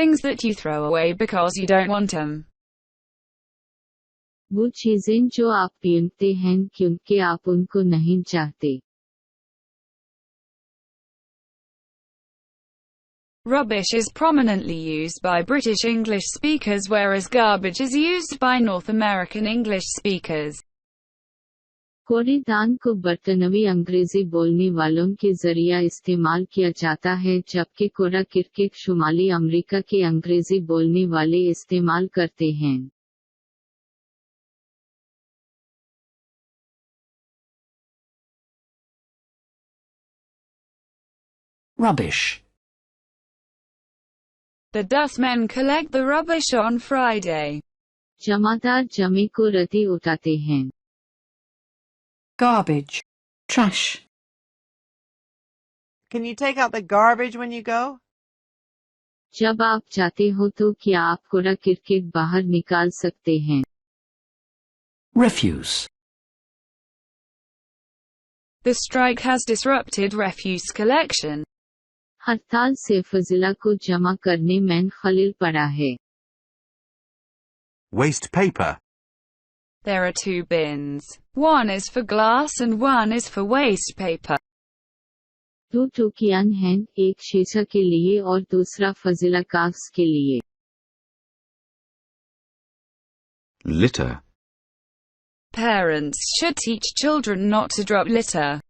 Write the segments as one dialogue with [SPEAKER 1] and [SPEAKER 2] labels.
[SPEAKER 1] things that you throw away because you don't want them.
[SPEAKER 2] वो चीजें जो आप फेंकते हैं क्योंकि आप उनको नहीं चाहते.
[SPEAKER 1] Rubbish is prominently used by British English speakers, whereas garbage is used by North American English speakers.
[SPEAKER 2] कूड़ेदान को बर्तानवी अंग्रेजी बोलने वालों के जरिया इस्तेमाल किया जाता है, जबकि कूड़ा किरकिट शुमाली अमेरिका के अंग्रेजी बोलने वाले इस्तेमाल करते हैं.
[SPEAKER 3] Rubbish.
[SPEAKER 1] The dustmen collect the rubbish on Friday.
[SPEAKER 2] जमादार जमे को रद्दी उठाते हैं.
[SPEAKER 3] Garbage. Trash.
[SPEAKER 4] Can you take out the garbage when you go?
[SPEAKER 2] जब आप जाते हो तो क्या आप कूड़ा किरकिट बाहर निकाल सकते हैं?
[SPEAKER 3] Refuse.
[SPEAKER 1] The strike has disrupted refuse collection.
[SPEAKER 2] हड़ताल से फजिला को जमा करने में खलील पड़ा है.
[SPEAKER 5] Waste paper.
[SPEAKER 1] There are two bins. One is for glass and one is for waste paper.
[SPEAKER 2] दो टोकियां हैं, एक शीशा के लिए और दूसरा फजिला कागज के लिए.
[SPEAKER 5] Litter.
[SPEAKER 1] Parents should teach children not to drop litter.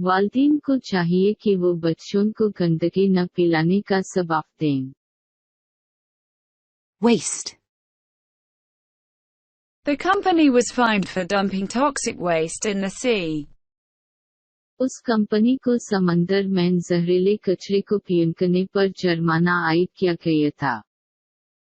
[SPEAKER 2] वालिदैन को चाहिए कि वो बच्चों को गंदगी न फैलाने का सबक दें.
[SPEAKER 3] Waste.
[SPEAKER 1] The company was fined for dumping toxic waste in the sea.
[SPEAKER 2] उस कंपनी को समंदर में जहरीले कचरे को फेंकने पर जुर्माना आयद किया गया था.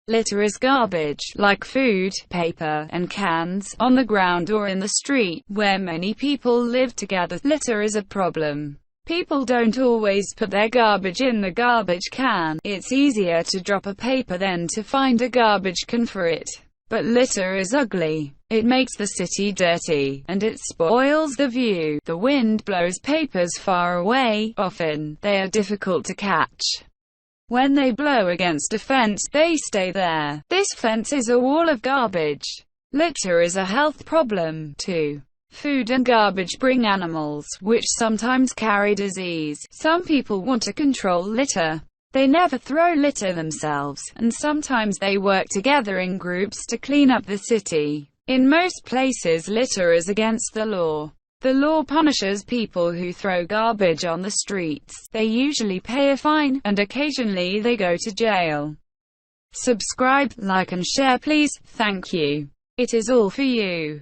[SPEAKER 1] Litter is garbage, like food, paper, and cans, on the ground or in the street, where many people live together. Litter is a problem. People don't always put their garbage in the garbage can. It's easier to drop a paper than to find a garbage can for it. But litter is ugly. It makes the city dirty, and it spoils the view. The wind blows papers far away. Often, they are difficult to catch. When they blow against a fence, they stay there. This fence is a wall of garbage. Litter is a health problem, too. Food and garbage bring animals, which sometimes carry disease. Some people want to control litter. They never throw litter themselves, and sometimes they work together in groups to clean up the city. In most places, litter is against the law. The law punishes people who throw garbage on the streets. They usually pay a fine, and occasionally they go to jail. Subscribe, like and share please. Thank you. It is all for you.